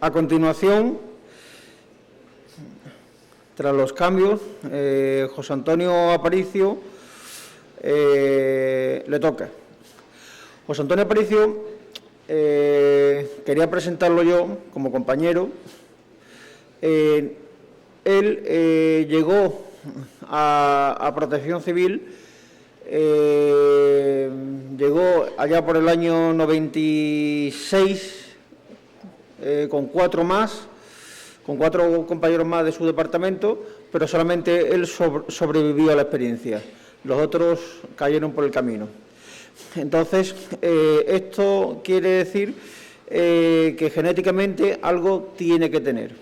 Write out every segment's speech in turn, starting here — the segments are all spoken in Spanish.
A continuación, tras los cambios, José Antonio Aparicio le toca. José Antonio Aparicio quería presentarlo yo como compañero. Él llegó a Protección Civil, llegó allá por el año 96 con cuatro compañeros más de su departamento, pero solamente él sobrevivió a la experiencia. Los otros cayeron por el camino. Entonces, esto quiere decir que genéticamente algo tiene que tener,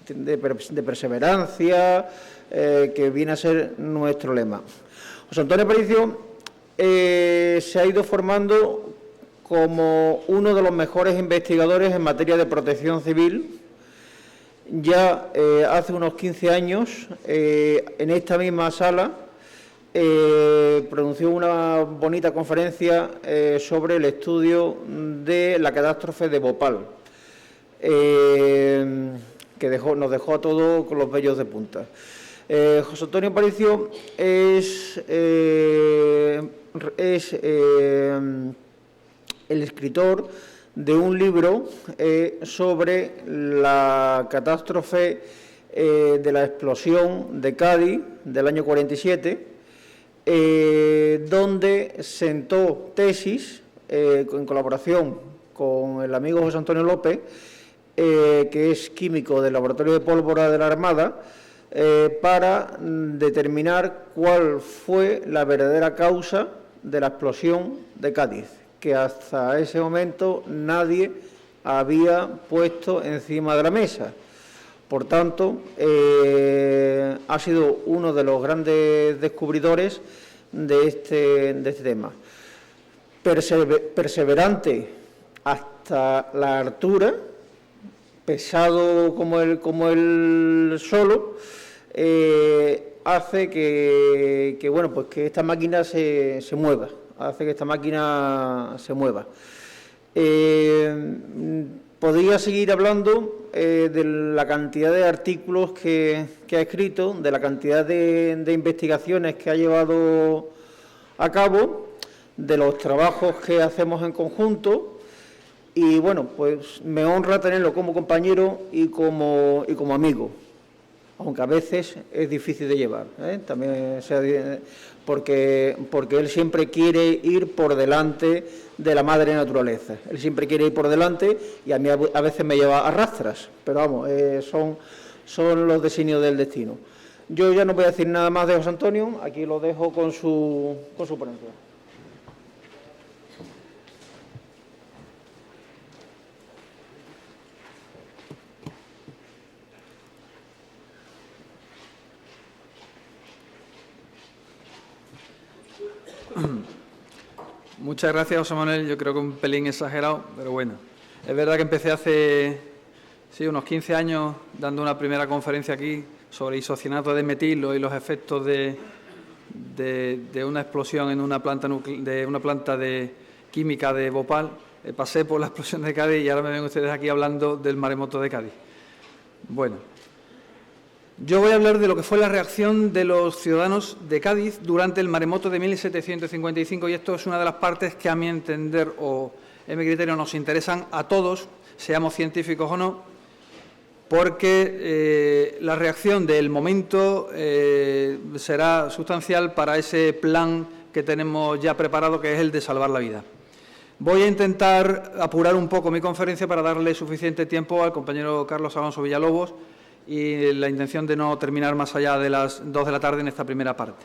de perseverancia, que viene a ser nuestro lema. José Antonio Aparicio se ha ido formando como uno de los mejores investigadores en materia de protección civil. Ya hace unos 15 años, en esta misma sala, pronunció una bonita conferencia sobre el estudio de la catástrofe de Bhopal, que nos dejó a todos con los vellos de punta. José Antonio Aparicio es el escritor de un libro sobre la catástrofe de la explosión de Cádiz del año 47, donde sentó tesis en colaboración con el amigo José Antonio López, que es químico del Laboratorio de Pólvora de la Armada, para determinar cuál fue la verdadera causa de la explosión de Cádiz, que hasta ese momento nadie había puesto encima de la mesa. Por tanto, ha sido uno de los grandes descubridores de este tema. Perseverante hasta la altura, pesado como él solo, hace que esta máquina se mueva. Podría seguir hablando de la cantidad de artículos que ha escrito, de la cantidad de investigaciones que ha llevado a cabo, de los trabajos que hacemos en conjunto, y bueno, pues me honra tenerlo como compañero y como amigo, aunque a veces es difícil de llevar, también porque él siempre quiere ir por delante de la madre naturaleza. Él siempre quiere ir por delante y a mí a veces me lleva a rastras, pero vamos, son los designios del destino. Yo ya no voy a decir nada más de José Antonio, aquí lo dejo con su ponencia. Muchas gracias, José Manuel. Yo creo que un pelín exagerado, pero bueno. Es verdad que empecé hace unos 15 años dando una primera conferencia aquí sobre isocianato de metilo y los efectos de una explosión en una planta de química de Bhopal. Pasé por la explosión de Cádiz y ahora me ven ustedes aquí hablando del maremoto de Cádiz. Bueno. Yo voy a hablar de lo que fue la reacción de los ciudadanos de Cádiz durante el maremoto de 1755, y esto es una de las partes que a mi entender o en mi criterio nos interesan a todos, seamos científicos o no, porque la reacción del momento será sustancial para ese plan que tenemos ya preparado, que es el de salvar la vida. Voy a intentar apurar un poco mi conferencia para darle suficiente tiempo al compañero Carlos Alonso Villalobos, y la intención de no terminar más allá de las 2 de la tarde en esta primera parte.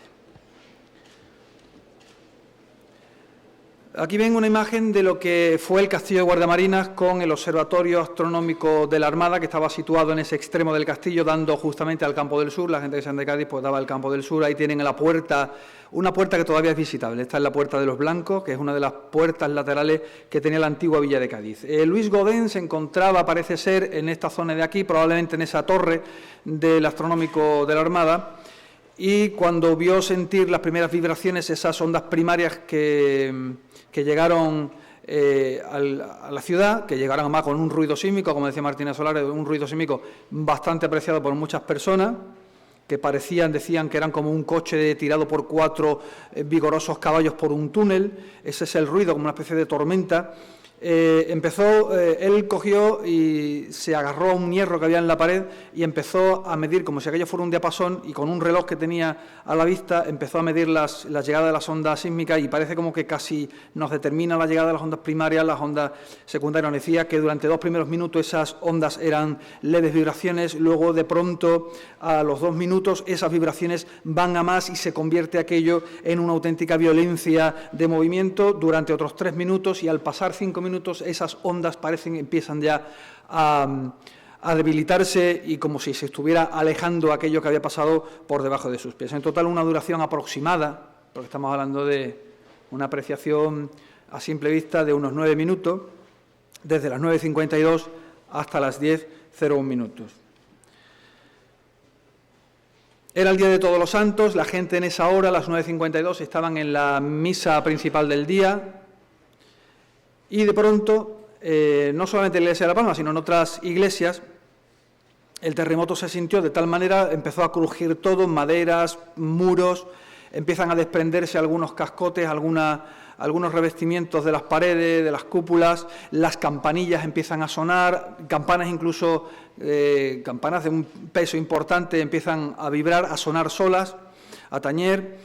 Aquí ven una imagen de lo que fue el Castillo de Guardiamarinas con el Observatorio Astronómico de la Armada, que estaba situado en ese extremo del castillo, dando justamente al Campo del Sur. La gente que sean de Cádiz pues daba al Campo del Sur. Ahí tienen la puerta, una puerta que todavía es visitable. Esta es la Puerta de los Blancos, que es una de las puertas laterales que tenía la antigua villa de Cádiz. Luis Godén se encontraba, parece ser, en esta zona de aquí, probablemente en esa torre del Astronómico de la Armada, y cuando vio sentir las primeras vibraciones, esas ondas primarias que llegaron a la ciudad, que llegaron además con un ruido sísmico, como decía Martínez Solares, un ruido sísmico bastante apreciado por muchas personas, que decían que eran como un coche tirado por 4 vigorosos caballos por un túnel. Ese es el ruido, como una especie de tormenta. Él cogió y se agarró a un hierro que había en la pared y empezó a medir, como si aquello fuera un diapasón, y con un reloj que tenía a la vista empezó a medir la llegada de las ondas sísmicas, y parece como que casi nos determina la llegada de las ondas primarias, las ondas secundarias. Nos decía que durante 2 primeros minutos esas ondas eran leves vibraciones, luego de pronto a los 2 minutos esas vibraciones van a más y se convierte aquello en una auténtica violencia de movimiento durante otros 3 minutos, y al pasar 5 minutos esas ondas empiezan ya a debilitarse y como si se estuviera alejando aquello que había pasado por debajo de sus pies. En total, una duración aproximada, porque estamos hablando de una apreciación a simple vista de unos 9 minutos, desde las 9:52 hasta las 10:01 minutos. Era el día de Todos los Santos, la gente en esa hora, a las 9:52, estaban en la misa principal del día. Y de pronto, no solamente en la iglesia de La Palma, sino en otras iglesias, el terremoto se sintió de tal manera, empezó a crujir todo, maderas, muros, empiezan a desprenderse algunos cascotes, algunos revestimientos de las paredes, de las cúpulas, las campanillas empiezan a sonar, campanas incluso, campanas de un peso importante empiezan a vibrar, a sonar solas, a tañer,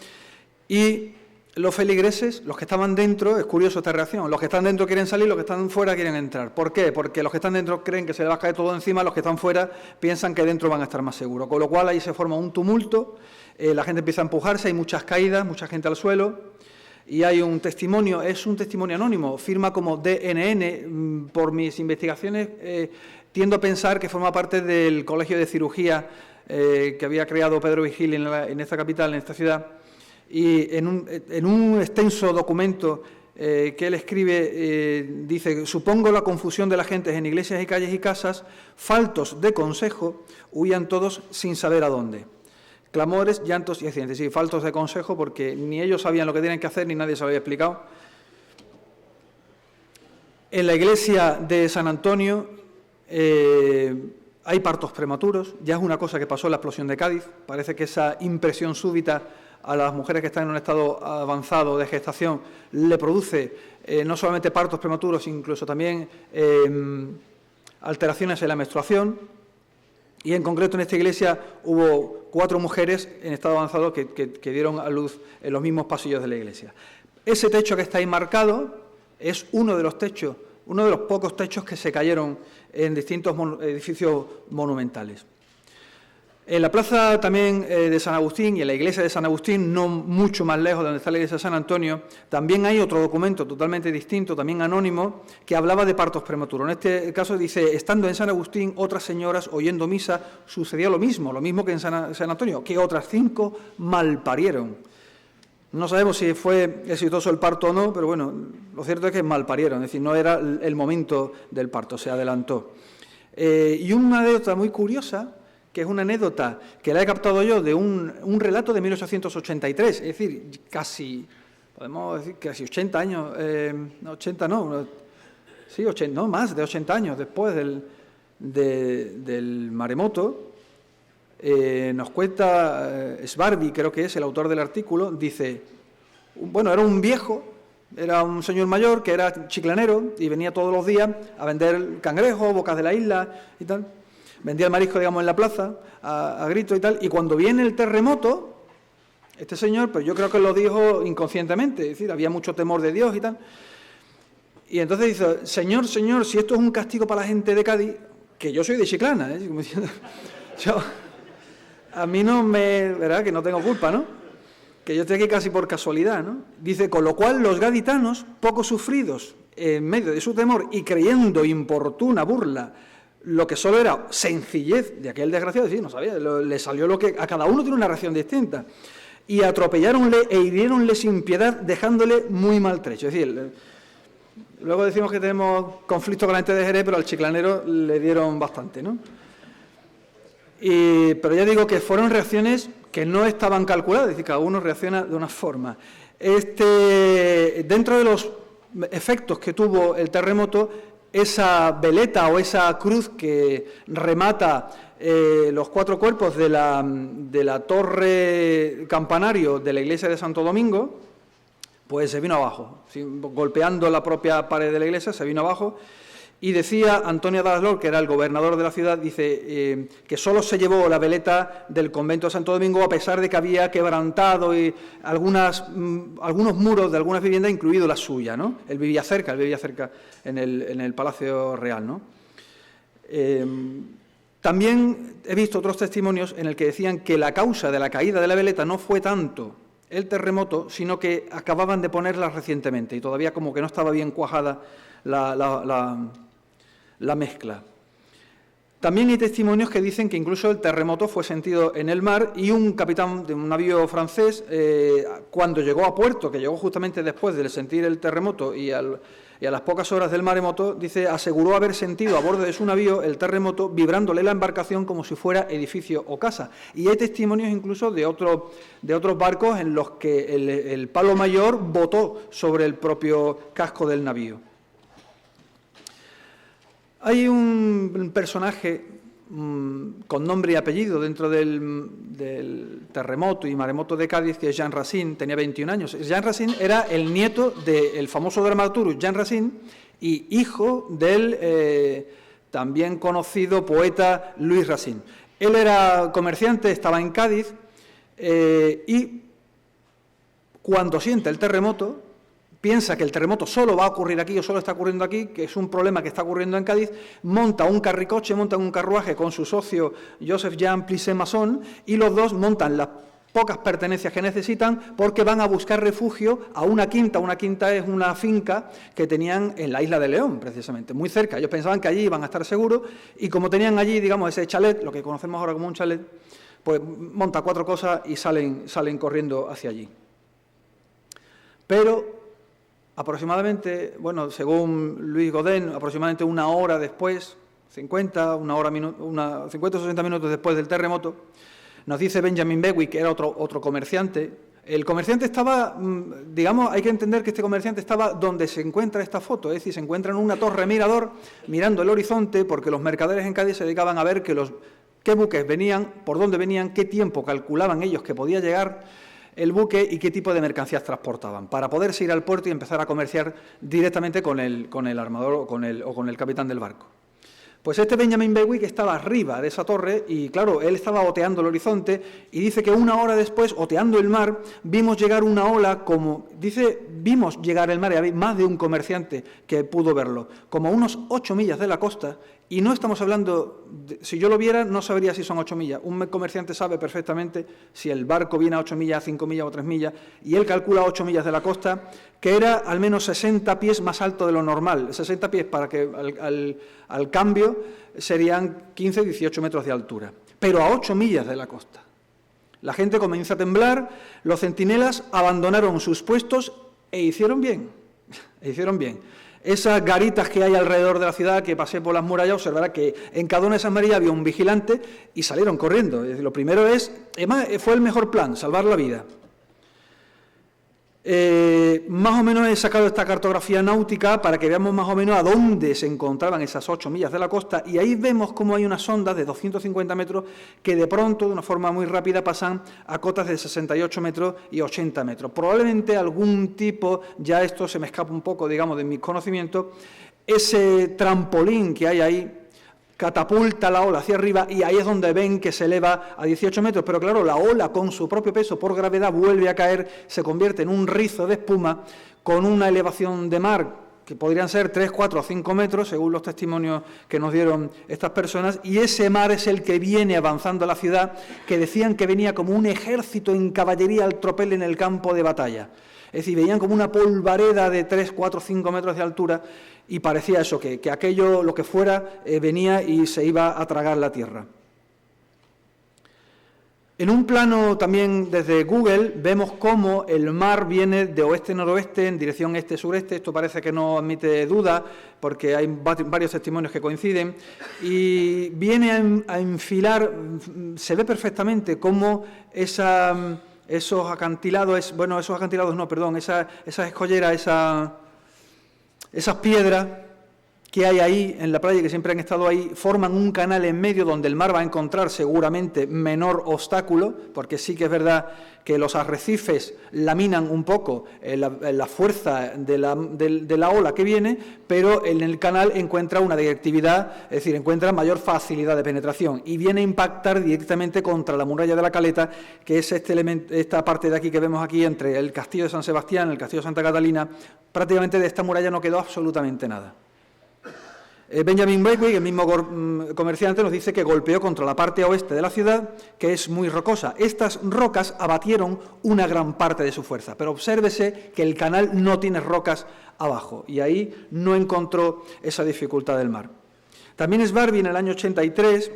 y los feligreses, los que estaban dentro, es curioso esta reacción, los que están dentro quieren salir, los que están fuera quieren entrar. ¿Por qué? Porque los que están dentro creen que se les va a caer todo encima, los que están fuera piensan que dentro van a estar más seguros. Con lo cual ahí se forma un tumulto, la gente empieza a empujarse, hay muchas caídas, mucha gente al suelo, y hay un testimonio, es un testimonio anónimo, firma como DNN, por mis investigaciones tiendo a pensar que forma parte del Colegio de Cirugía que había creado Pedro Vigil en esta capital, en esta ciudad. Y en un extenso documento que él escribe, dice: supongo la confusión de la gente en iglesias y calles y casas, faltos de consejo, huían todos sin saber a dónde. Clamores, llantos y accidentes. Sí, faltos de consejo, porque ni ellos sabían lo que tenían que hacer, ni nadie se lo había explicado. En la iglesia de San Antonio hay partos prematuros, ya es una cosa que pasó en la explosión de Cádiz. Parece que esa impresión súbita a las mujeres que están en un estado avanzado de gestación le produce no solamente partos prematuros, incluso también alteraciones en la menstruación. Y en concreto en esta iglesia hubo 4 mujeres en estado avanzado que dieron a luz en los mismos pasillos de la iglesia. Ese techo que está ahí marcado es uno de los techos, uno de los pocos techos que se cayeron en distintos edificios monumentales. En la plaza también de San Agustín y en la iglesia de San Agustín, no mucho más lejos de donde está la iglesia de San Antonio, también hay otro documento totalmente distinto, también anónimo, que hablaba de partos prematuros. En este caso dice: estando en San Agustín, otras señoras oyendo misa, sucedió lo mismo que en San Antonio, que otras 5 malparieron. No sabemos si fue exitoso el parto o no, pero bueno, lo cierto es que malparieron, es decir, no era el momento del parto, se adelantó. Y una anécdota muy curiosa, que es una anécdota que la he captado yo de un relato de 1883, es decir, podemos decir casi 80 años, no, 80 no, sí, 80, no, más de 80 años después del maremoto. Nos cuenta Svarby, creo que es el autor del artículo, dice, bueno, era un viejo, era un señor mayor que era chiclanero y venía todos los días a vender cangrejos, bocas de la isla y tal. Vendía el marisco, digamos, en la plaza, a gritos y tal, y cuando viene el terremoto, este señor, pues yo creo que lo dijo inconscientemente, es decir, había mucho temor de Dios y tal, y entonces dice: Señor, si esto es un castigo para la gente de Cádiz, que yo soy de Chiclana, como diciendo, a mí no ¿verdad?, que no tengo culpa, ¿no?, que yo estoy aquí casi por casualidad, ¿no? Dice: con lo cual los gaditanos, poco sufridos en medio de su temor y creyendo importuna burla lo que solo era sencillez de aquel desgraciado, sí, no sabía, le salió lo que a cada uno tiene una reacción distinta, y atropelláronle e hiriéronle sin piedad, dejándole muy maltrecho. Es decir, luego decimos que tenemos conflicto con la gente de Jerez, pero al chiclanero le dieron bastante, ¿no? Pero ya digo que fueron reacciones que no estaban calculadas, es decir, cada uno reacciona de una forma. Dentro de los efectos que tuvo el terremoto, esa veleta o esa cruz que remata los 4 cuerpos de la torre campanario de la iglesia de Santo Domingo, pues se vino abajo, ¿sí? Golpeando la propia pared de la iglesia, se vino abajo. Y decía Antonio Daslor, que era el gobernador de la ciudad, dice que solo se llevó la veleta del convento de Santo Domingo a pesar de que había quebrantado y algunos muros de algunas viviendas, incluido la suya, ¿no? Él vivía cerca en el Palacio Real, ¿no? También he visto otros testimonios en el que decían que la causa de la caída de la veleta no fue tanto el terremoto, sino que acababan de ponerla recientemente y todavía como que no estaba bien cuajada la mezcla. También hay testimonios que dicen que incluso el terremoto fue sentido en el mar y un capitán de un navío francés, cuando llegó a puerto, que llegó justamente después de sentir el terremoto y a las pocas horas del maremoto, dice, aseguró haber sentido a bordo de su navío el terremoto vibrándole la embarcación como si fuera edificio o casa. Y hay testimonios incluso de otros barcos en los que el palo mayor botó sobre el propio casco del navío. Hay un personaje con nombre y apellido dentro del terremoto y maremoto de Cádiz, que es Jean Racine, tenía 21 años. Jean Racine era el nieto del famoso dramaturgo Jean Racine y hijo del también conocido poeta Louis Racine. Él era comerciante, estaba en Cádiz y cuando siente el terremoto, piensa que el terremoto solo va a ocurrir aquí o solo está ocurriendo aquí, que es un problema que está ocurriendo en Cádiz, monta un carricoche, monta un carruaje con su socio Joseph-Jean Plisset-Masson y los dos montan las pocas pertenencias que necesitan porque van a buscar refugio a una quinta. Una quinta es una finca que tenían en la isla de León, precisamente, muy cerca. Ellos pensaban que allí iban a estar seguros y como tenían allí, digamos, ese chalet, lo que conocemos ahora como un chalet, pues monta 4 cosas y salen corriendo hacia allí. Pero aproximadamente, bueno, según Luis Godin, aproximadamente una hora después, 50 o 60 minutos después del terremoto, nos dice Benjamin Bewick, que era otro comerciante. El comerciante estaba, digamos, hay que entender que este comerciante estaba donde se encuentra esta foto, es decir, se encuentra en una torre mirador mirando el horizonte, porque los mercaderes en Cádiz se dedicaban a ver qué buques venían, por dónde venían, qué tiempo calculaban ellos que podía llegar el buque y qué tipo de mercancías transportaban, para poderse ir al puerto y empezar a comerciar directamente con el armador o con el capitán del barco. Pues este Benjamin Bewick estaba arriba de esa torre y, claro, él estaba oteando el horizonte y dice que una hora después, oteando el mar, vimos llegar una ola vimos llegar el mar, y había más de un comerciante que pudo verlo, como a unos 8 millas de la costa, y no estamos hablando, si yo lo viera, no sabría si son 8 millas. Un comerciante sabe perfectamente si el barco viene a 8 millas, 5 millas o 3 millas, y él calcula 8 millas de la costa, que era al menos 60 pies más alto de lo normal. 60 pies para que al cambio serían 15, 18 metros de altura, pero a 8 millas de la costa. La gente comienza a temblar, los centinelas abandonaron sus puestos e hicieron bien. Esas garitas que hay alrededor de la ciudad, que pasé por las murallas, observará que en cada una de esas marillas había un vigilante y salieron corriendo. Es decir, lo primero además fue el mejor plan, salvar la vida. Más o menos he sacado esta cartografía náutica para que veamos más o menos a dónde se encontraban esas 8 millas de la costa, y ahí vemos cómo hay unas ondas de 250 metros que de pronto, de una forma muy rápida, pasan a cotas de 68 metros y 80 metros. Probablemente algún tipo, ya esto se me escapa un poco, digamos, de mis conocimientos, ese trampolín que hay ahí catapulta la ola hacia arriba y ahí es donde ven que se eleva a 18 metros, pero claro, la ola con su propio peso por gravedad vuelve a caer, se convierte en un rizo de espuma con una elevación de mar que podrían ser 3, 4 o 5 metros, según los testimonios que nos dieron estas personas, y ese mar es el que viene avanzando a la ciudad, que decían que venía como un ejército en caballería al tropel en el campo de batalla. Es decir, veían como una polvareda de 3, 4, 5 metros de altura y parecía eso, que aquello, lo que fuera, venía y se iba a tragar la tierra. En un plano también desde Google vemos cómo el mar viene de oeste-noroeste en dirección este-sureste. Esto parece que no admite duda porque hay varios testimonios que coinciden. Y viene a enfilar, se ve perfectamente cómo esos acantilados, esa escollera, Esas piedras que hay ahí en la playa, que siempre han estado ahí, forman un canal en medio donde el mar va a encontrar seguramente menor obstáculo, porque sí que es verdad que los arrecifes laminan un poco la fuerza de la ola que viene, pero en el canal encuentra una directividad, es decir, encuentra mayor facilidad de penetración y viene a impactar directamente contra la muralla de la Caleta, que es esta parte de aquí que vemos aquí entre el Castillo de San Sebastián y el Castillo de Santa Catalina. Prácticamente de esta muralla no quedó absolutamente nada. Benjamin Beckwith, el mismo comerciante, nos dice que golpeó contra la parte oeste de la ciudad, que es muy rocosa. Estas rocas abatieron una gran parte de su fuerza, pero obsérvese que el canal no tiene rocas abajo, y ahí no encontró esa dificultad del mar. También Svarby, en el año 83,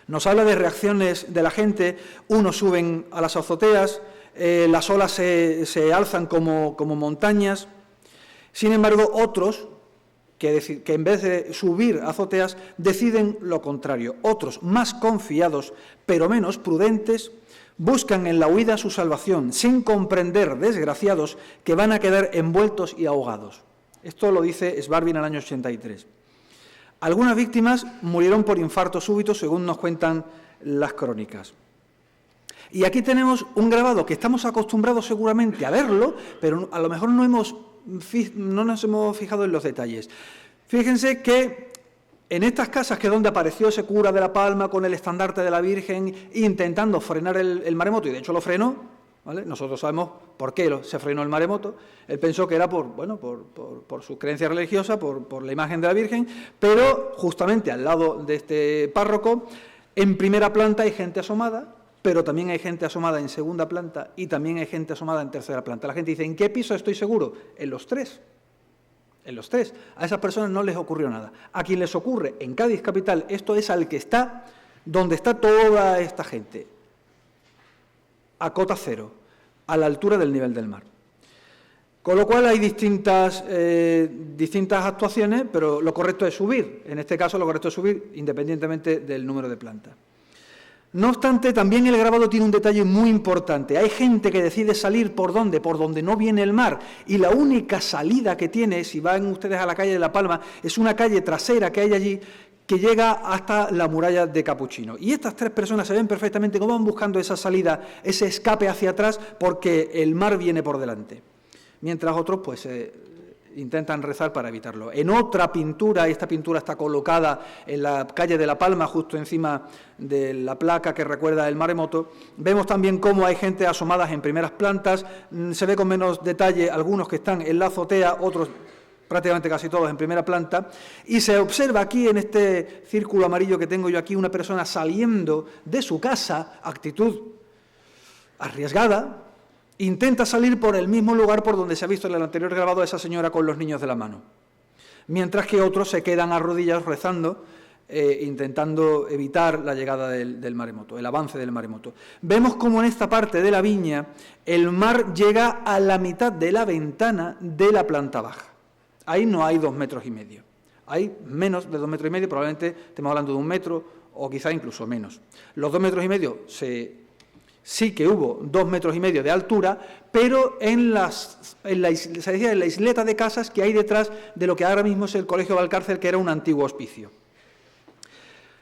nos habla de reacciones de la gente. Unos suben a las azoteas, las olas se alzan como montañas. Sin embargo, otros, que en vez de subir azoteas, deciden lo contrario. Otros, más confiados, pero menos prudentes, buscan en la huida su salvación, sin comprender, desgraciados, que van a quedar envueltos y ahogados. Esto lo dice Svarby en el año 83. Algunas víctimas murieron por infarto súbito, según nos cuentan las crónicas. Y aquí tenemos un grabado que estamos acostumbrados seguramente a verlo, pero a lo mejor no nos hemos fijado en los detalles. Fíjense que en estas casas, que es donde apareció ese cura de La Palma con el estandarte de la Virgen intentando frenar el maremoto, y de hecho lo frenó, ¿vale? Nosotros sabemos por qué se frenó el maremoto. Él pensó que era por su creencia religiosa, por la imagen de la Virgen, pero justamente al lado de este párroco, en primera planta hay gente asomada, pero también hay gente asomada en segunda planta y también hay gente asomada en tercera planta. La gente dice, ¿en qué piso estoy seguro? En los tres. En los tres. A esas personas no les ocurrió nada. A quien les ocurre en Cádiz capital, esto es al que está, donde está toda esta gente, a cota cero, a la altura del nivel del mar. Con lo cual hay distintas actuaciones, pero lo correcto es subir. En este caso lo correcto es subir independientemente del número de plantas. No obstante, también el grabado tiene un detalle muy importante. Hay gente que decide salir ¿por dónde? Por donde no viene el mar. Y la única salida que tiene, si van ustedes a la calle de La Palma, es una calle trasera que hay allí que llega hasta la muralla de Capuchino. Y estas tres personas se ven perfectamente cómo van buscando esa salida, ese escape hacia atrás, porque el mar viene por delante. Mientras otros, pues, intentan rezar para evitarlo. En otra pintura, esta pintura está colocada en la calle de La Palma, justo encima de la placa que recuerda el maremoto, vemos también cómo hay gente asomada en primeras plantas. Se ve con menos detalle algunos que están en la azotea, otros prácticamente casi todos en primera planta, y se observa aquí en este círculo amarillo que tengo yo aquí una persona saliendo de su casa, actitud arriesgada. Intenta salir por el mismo lugar por donde se ha visto en el anterior grabado a esa señora con los niños de la mano, mientras que otros se quedan arrodillados rezando, intentando evitar la llegada del maremoto, el avance del maremoto. Vemos cómo en esta parte de la viña el mar llega a la mitad de la ventana de la planta baja. Ahí no hay 2,5 metros. Hay menos de 2,5 metros, probablemente estemos hablando de 1 metro o quizá incluso menos. Los 2,5 metros sí que hubo 2,5 metros de altura, pero en la isleta de casas que hay detrás de lo que ahora mismo es el Colegio Valcárcel, que era un antiguo hospicio.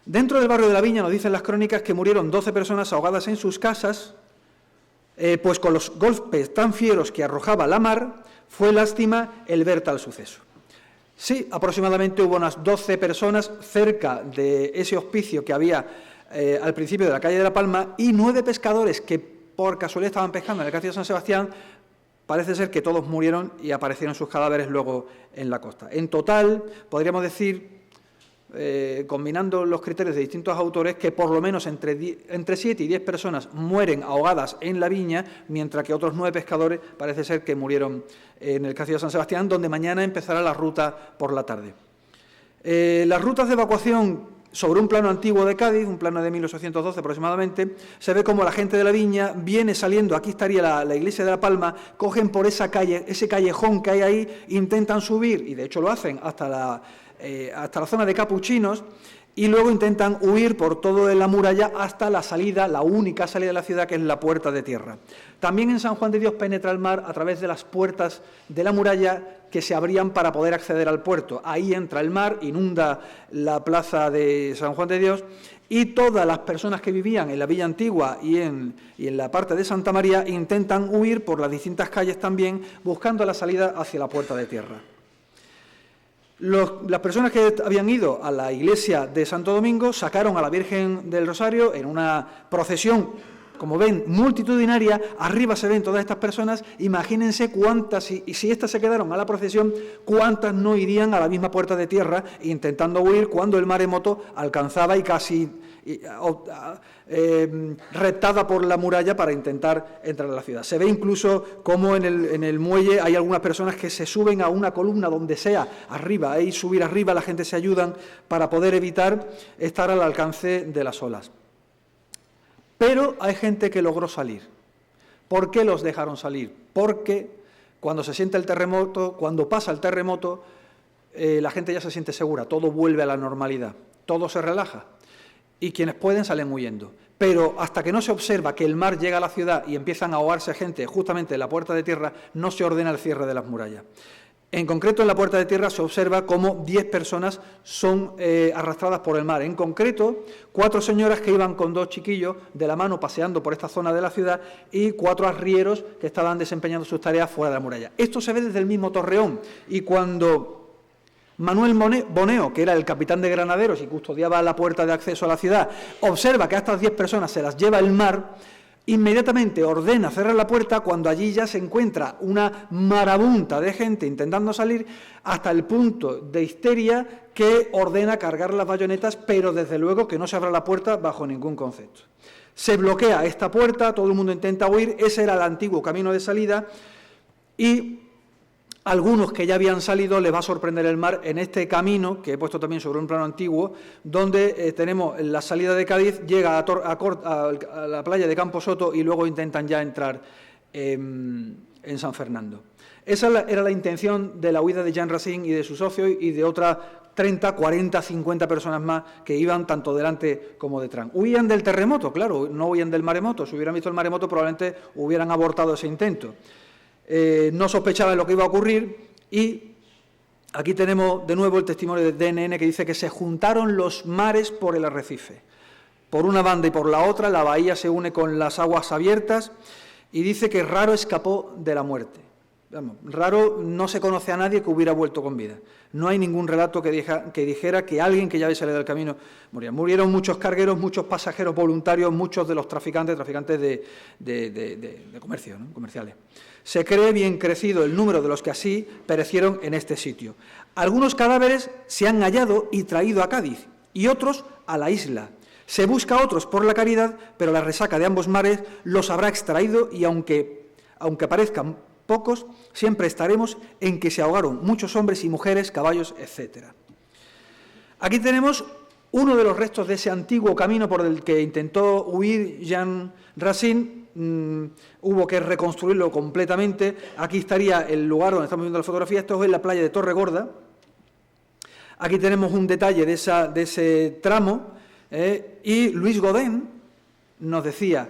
Dentro del barrio de la Viña nos dicen las crónicas que murieron 12 personas ahogadas en sus casas, pues con los golpes tan fieros que arrojaba la mar, fue lástima el ver tal suceso. Sí, aproximadamente hubo unas 12 personas cerca de ese hospicio que había al principio de la calle de La Palma, y 9 pescadores que por casualidad estaban pescando en el Castillo de San Sebastián. Parece ser que todos murieron y aparecieron sus cadáveres luego en la costa. En total, podríamos decir, combinando los criterios de distintos autores, que por lo menos entre 7 y 10 personas mueren ahogadas en la viña, mientras que otros 9 pescadores parece ser que murieron en el Castillo de San Sebastián, donde mañana empezará la ruta por la tarde. Las rutas de evacuación sobre un plano antiguo de Cádiz, un plano de 1812 aproximadamente, se ve como la gente de la Viña viene saliendo, aquí estaría la iglesia de La Palma, cogen por esa calle, ese callejón que hay ahí, intentan subir, y de hecho lo hacen, hasta la zona de Capuchinos, y luego intentan huir por toda la muralla hasta la salida, la única salida de la ciudad, que es la Puerta de Tierra. También en San Juan de Dios penetra el mar a través de las puertas de la muralla que se abrían para poder acceder al puerto. Ahí entra el mar, inunda la plaza de San Juan de Dios, y todas las personas que vivían en la Villa Antigua y en la parte de Santa María intentan huir por las distintas calles también, buscando la salida hacia la Puerta de Tierra. Las personas que habían ido a la iglesia de Santo Domingo sacaron a la Virgen del Rosario en una procesión, como ven, multitudinaria. Arriba se ven todas estas personas. Imagínense cuántas, y si estas se quedaron a la procesión, cuántas no irían a la misma Puerta de Tierra intentando huir cuando el maremoto alcanzaba y casi reptada por la muralla para intentar entrar a la ciudad. Se ve incluso como en el muelle hay algunas personas que se suben a una columna donde sea, arriba, ahí subir arriba, la gente se ayudan para poder evitar estar al alcance de las olas. Pero hay gente que logró salir. ¿Por qué los dejaron salir? Porque cuando se siente el terremoto, cuando pasa el terremoto, la gente ya se siente segura, todo vuelve a la normalidad, todo se relaja. Y quienes pueden salen huyendo. Pero hasta que no se observa que el mar llega a la ciudad y empiezan a ahogarse gente justamente en la Puerta de Tierra, no se ordena el cierre de las murallas. En concreto, en la Puerta de Tierra se observa cómo 10 personas son arrastradas por el mar. En concreto, 4 señoras que iban con 2 chiquillos de la mano paseando por esta zona de la ciudad y 4 arrieros que estaban desempeñando sus tareas fuera de la muralla. Esto se ve desde el mismo Torreón, y cuando Manuel Boneo, que era el capitán de granaderos y custodiaba la puerta de acceso a la ciudad, observa que a estas 10 personas se las lleva el mar, inmediatamente ordena cerrar la puerta, cuando allí ya se encuentra una marabunta de gente intentando salir, hasta el punto de histeria que ordena cargar las bayonetas, pero desde luego que no se abra la puerta bajo ningún concepto. Se bloquea esta puerta, todo el mundo intenta huir, ese era el antiguo camino de salida, y algunos que ya habían salido les va a sorprender el mar en este camino, que he puesto también sobre un plano antiguo, donde tenemos la salida de Cádiz, llega a la playa de Camposoto y luego intentan ya entrar en San Fernando. Esa era la intención de la huida de Jean Racine y de sus socios y de otras 30, 40, 50 personas más que iban tanto delante como detrás. Huían del terremoto, claro, no huían del maremoto. Si hubieran visto el maremoto probablemente hubieran abortado ese intento. No sospechaban lo que iba a ocurrir, y aquí tenemos de nuevo el testimonio de DNN que dice que se juntaron los mares por el arrecife. Por una banda y por la otra, la bahía se une con las aguas abiertas, y dice que raro escapó de la muerte. Vamos, raro, no se conoce a nadie que hubiera vuelto con vida. No hay ningún relato que dijera que alguien que ya había salido del camino moría. Murieron muchos cargueros, muchos pasajeros voluntarios, muchos de los traficantes de comercio, ¿no? Comerciales. Se cree bien crecido el número de los que así perecieron en este sitio. Algunos cadáveres se han hallado y traído a Cádiz, y otros a la isla. Se busca a otros por la caridad, pero la resaca de ambos mares los habrá extraído, y aunque parezcan pocos, siempre estaremos en que se ahogaron muchos hombres y mujeres, caballos, etc. Aquí tenemos uno de los restos de ese antiguo camino por el que intentó huir Jean Racine. Hubo que reconstruirlo completamente. Aquí estaría el lugar donde estamos viendo la fotografía. Esto es en la playa de Torregorda. Aquí tenemos un detalle de ese tramo, y Luis Godén nos decía,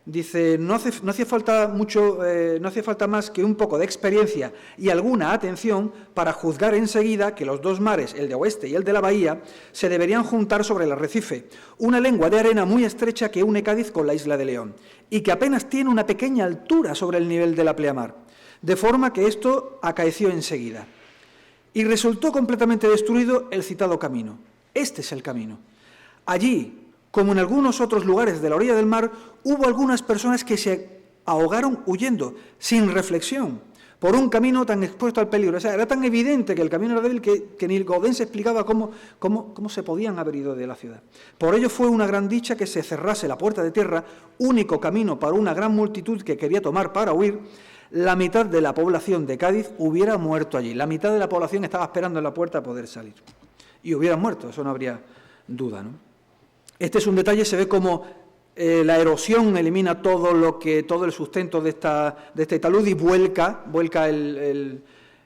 dice, no hacía falta más que un poco de experiencia y alguna atención para juzgar enseguida que los dos mares, el de oeste y el de la bahía, se deberían juntar sobre el arrecife, una lengua de arena muy estrecha que une Cádiz con la isla de León, y que apenas tiene una pequeña altura sobre el nivel de la pleamar, de forma que esto acaeció enseguida. Y resultó completamente destruido el citado camino. Este es el camino. Allí, como en algunos otros lugares de la orilla del mar, hubo algunas personas que se ahogaron huyendo, sin reflexión, por un camino tan expuesto al peligro. O sea, era tan evidente que el camino era débil que ni Godén se explicaba cómo se podían haber ido de la ciudad. Por ello fue una gran dicha que se cerrase la Puerta de Tierra, único camino para una gran multitud que quería tomar para huir. La mitad de la población de Cádiz hubiera muerto allí. La mitad de la población estaba esperando en la puerta a poder salir. Y hubieran muerto, eso no habría duda, ¿no? Este es un detalle, se ve como la erosión elimina todo el sustento de este talud y vuelca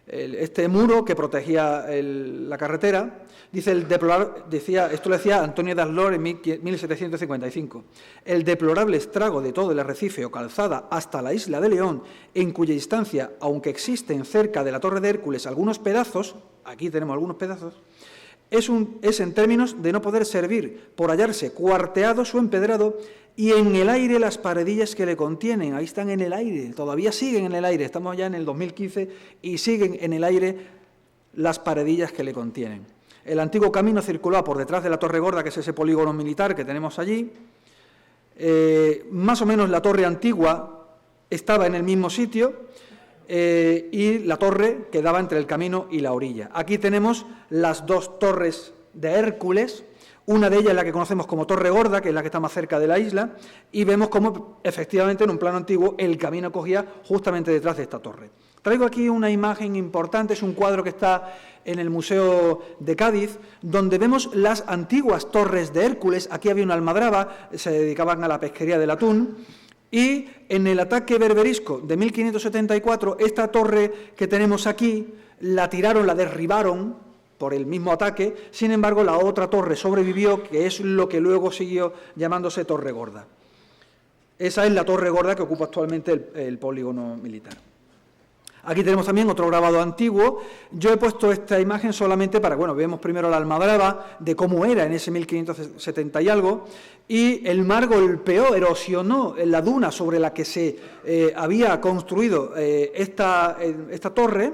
este muro que protegía la carretera. Dice esto lo decía Antonio de Aslor en 1755. El deplorable estrago de todo el arrecife o calzada hasta la isla de León, en cuya instancia, aunque existen cerca de la Torre de Hércules algunos pedazos, aquí tenemos algunos pedazos, es en términos de no poder servir por hallarse cuarteado o empedrado y en el aire las paredillas que le contienen. Ahí están en el aire, todavía siguen en el aire, estamos ya en el 2015 y siguen en el aire las paredillas que le contienen. El antiguo camino circulaba por detrás de la Torre Gorda, que es ese polígono militar que tenemos allí. Más o menos la torre antigua estaba en el mismo sitio, y la torre quedaba entre el camino y la orilla. Aquí tenemos las dos torres de Hércules, una de ellas es la que conocemos como Torre Gorda, que es la que está más cerca de la isla, y vemos cómo efectivamente en un plano antiguo el camino cogía justamente detrás de esta torre. Traigo aquí una imagen importante, es un cuadro que está en el Museo de Cádiz, donde vemos las antiguas torres de Hércules. Aquí había una almadraba, se dedicaban a la pesquería del atún. Y en el ataque berberisco de 1574, esta torre que tenemos aquí, la tiraron, la derribaron por el mismo ataque, sin embargo la otra torre sobrevivió, que es lo que luego siguió llamándose Torre Gorda. Esa es la Torre Gorda que ocupa actualmente el polígono militar. Aquí tenemos también otro grabado antiguo. Yo he puesto esta imagen solamente para, bueno, vemos primero la almadraba, de cómo era en ese 1570 y algo, y el mar golpeó, erosionó la duna sobre la que se había construido esta torre,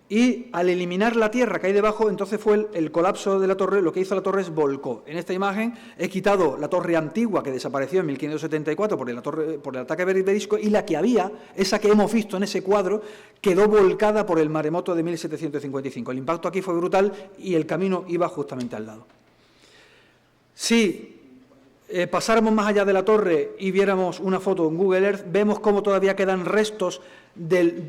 y al eliminar la tierra que hay debajo, entonces fue el colapso de la torre. Lo que hizo la torre es volcó. En esta imagen he quitado la torre antigua que desapareció en 1574 por el ataque berberisco, y la que había, esa que hemos visto en ese cuadro, quedó volcada por el maremoto de 1755. El impacto aquí fue brutal y el camino iba justamente al lado. Si pasáramos más allá de la torre y viéramos una foto en Google Earth, vemos cómo todavía quedan restos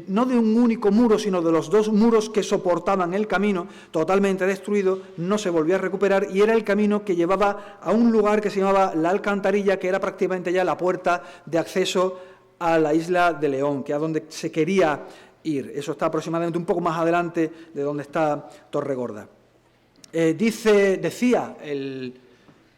no de un único muro, sino de los dos muros que soportaban el camino, totalmente destruido, no se volvió a recuperar, y era el camino que llevaba a un lugar que se llamaba La Alcantarilla, que era prácticamente ya la puerta de acceso a la isla de León, que es a donde se quería ir. Eso está aproximadamente un poco más adelante de donde está Torre Gorda. Decía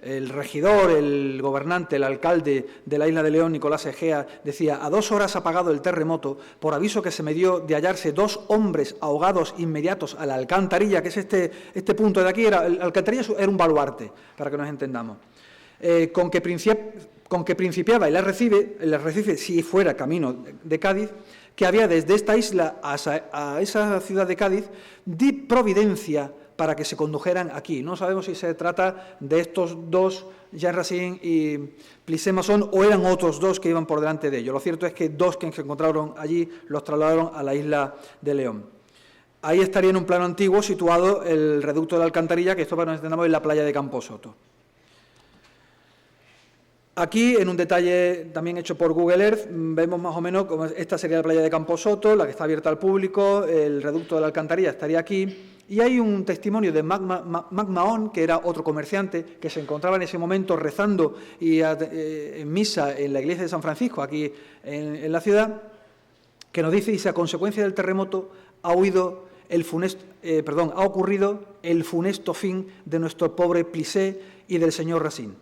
el regidor, el gobernante, el alcalde de la isla de León, Nicolás Egea, decía: a 2 horas apagado el terremoto, por aviso que se me dio de hallarse 2 hombres ahogados inmediatos a la alcantarilla, que es este punto de aquí. La alcantarilla era un baluarte, para que nos entendamos, con que principiaba el arrecife, si fuera camino de Cádiz, que había desde esta isla a esa ciudad de Cádiz, di providencia para que se condujeran aquí. No sabemos si se trata de estos dos, Jean Racine y Plisé-Masson, o eran otros 2 que iban por delante de ellos. Lo cierto es que 2 que se encontraron allí los trasladaron a la isla de León. Ahí estaría en un plano antiguo situado el reducto de la alcantarilla, que esto, para que nos entendamos, es la playa de Camposoto. Aquí, en un detalle también hecho por Google Earth, vemos más o menos cómo esta sería la playa de Camposoto, la que está abierta al público. El reducto de la alcantarilla estaría aquí. Y hay un testimonio de MacMahon, que era otro comerciante, que se encontraba en ese momento rezando en misa en la iglesia de San Francisco, aquí en la ciudad, que nos dice: a consecuencia del terremoto ha ocurrido el funesto fin de nuestro pobre Plisé y del señor Racine,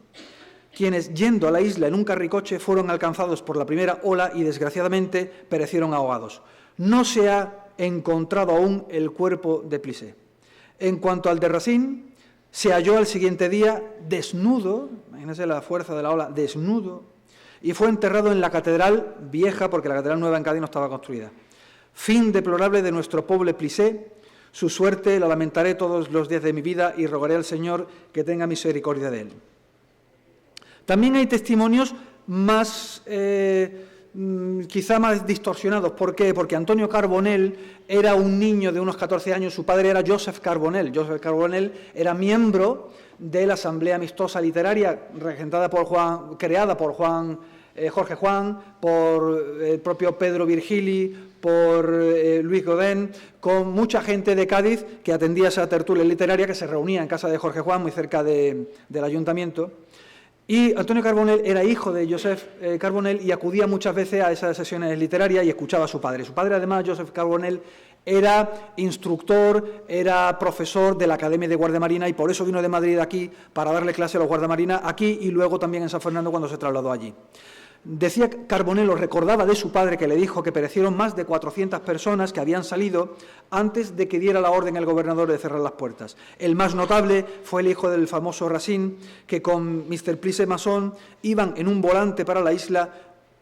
quienes, yendo a la isla en un carricoche, fueron alcanzados por la primera ola y, desgraciadamente, perecieron ahogados. No se ha encontrado aún el cuerpo de Plisé. En cuanto al de Racine, se halló al siguiente día desnudo, imagínense la fuerza de la ola, desnudo, y fue enterrado en la catedral vieja, porque la catedral nueva en Cádiz no estaba construida. Fin deplorable de nuestro pobre Plisé. Su suerte la lamentaré todos los días de mi vida y rogaré al Señor que tenga misericordia de él. También hay testimonios más quizá más distorsionados. ¿Por qué? Porque Antonio Carbonell era un niño de unos 14 años, su padre era Joseph Carbonell. Joseph Carbonell era miembro de la Asamblea Amistosa Literaria, creada por Jorge Juan, por el propio Pedro Virgili, por Luis Godén, con mucha gente de Cádiz que atendía esa tertulia literaria que se reunía en casa de Jorge Juan, muy cerca del ayuntamiento. Y Antonio Carbonell era hijo de Joseph Carbonell y acudía muchas veces a esas sesiones literarias y escuchaba a su padre. Su padre, además, Joseph Carbonell, era instructor, era profesor de la Academia de Guardia Marina y por eso vino de Madrid aquí para darle clase a los guardiamarinas aquí y luego también en San Fernando cuando se trasladó allí. Decía Carbonell, recordaba de su padre, que le dijo que perecieron más de 400 personas que habían salido antes de que diera la orden el gobernador de cerrar las puertas. El más notable fue el hijo del famoso Racine, que con Mr. Plice Masson iban en un volante para la isla.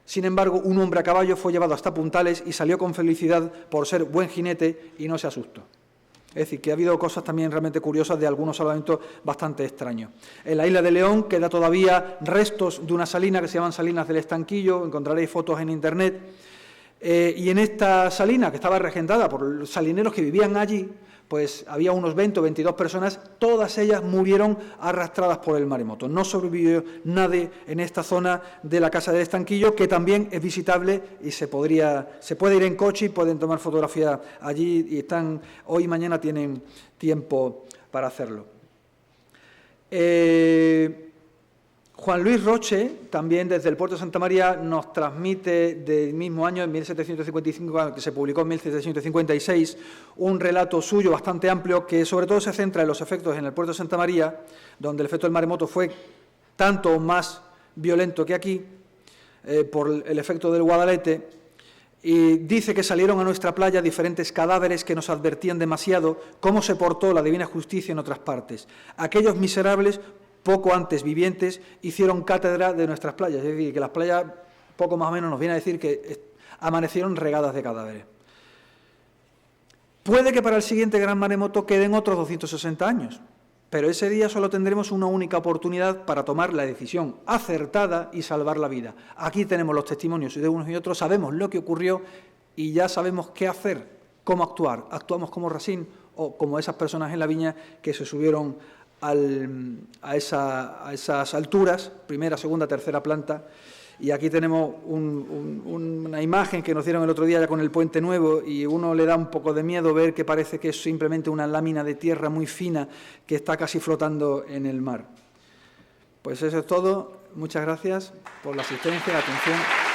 Sin embargo, un hombre a caballo fue llevado hasta Puntales y salió con felicidad por ser buen jinete y no se asustó. Es decir, que ha habido cosas también realmente curiosas de algunos salvamentos bastante extraños. En la isla de León queda todavía restos de una salina que se llaman Salinas del Estanquillo, encontraréis fotos en Internet, y en esta salina, que estaba regentada por los salineros que vivían allí, pues había unos 20 o 22 personas, todas ellas murieron arrastradas por el maremoto. No sobrevivió nadie en esta zona de la Casa del Estanquillo, que también es visitable y se puede ir en coche y pueden tomar fotografías allí, y hoy y mañana tienen tiempo para hacerlo. Juan Luis Roche, también desde el puerto de Santa María, nos transmite del mismo año, en 1755, que se publicó en 1756, un relato suyo bastante amplio que sobre todo se centra en los efectos en el puerto de Santa María, donde el efecto del maremoto fue tanto más violento que aquí, por el efecto del Guadalete, y dice que salieron a nuestra playa diferentes cadáveres que nos advertían demasiado cómo se portó la divina justicia en otras partes. Aquellos miserables, poco antes vivientes, hicieron cátedra de nuestras playas, es decir, que las playas, poco más o menos, nos viene a decir que amanecieron regadas de cadáveres. Puede que para el siguiente gran maremoto queden otros 260 años, pero ese día solo tendremos una única oportunidad para tomar la decisión acertada y salvar la vida. Aquí tenemos los testimonios de unos y otros, sabemos lo que ocurrió y ya sabemos qué hacer, cómo actuar. Actuamos como Racine o como esas personas en la viña que se subieron a esas alturas, primera, segunda, tercera planta, y aquí tenemos una imagen que nos dieron el otro día ya con el puente nuevo y uno le da un poco de miedo ver que parece que es simplemente una lámina de tierra muy fina que está casi flotando en el mar. Pues eso es todo, muchas gracias por la asistencia y la atención.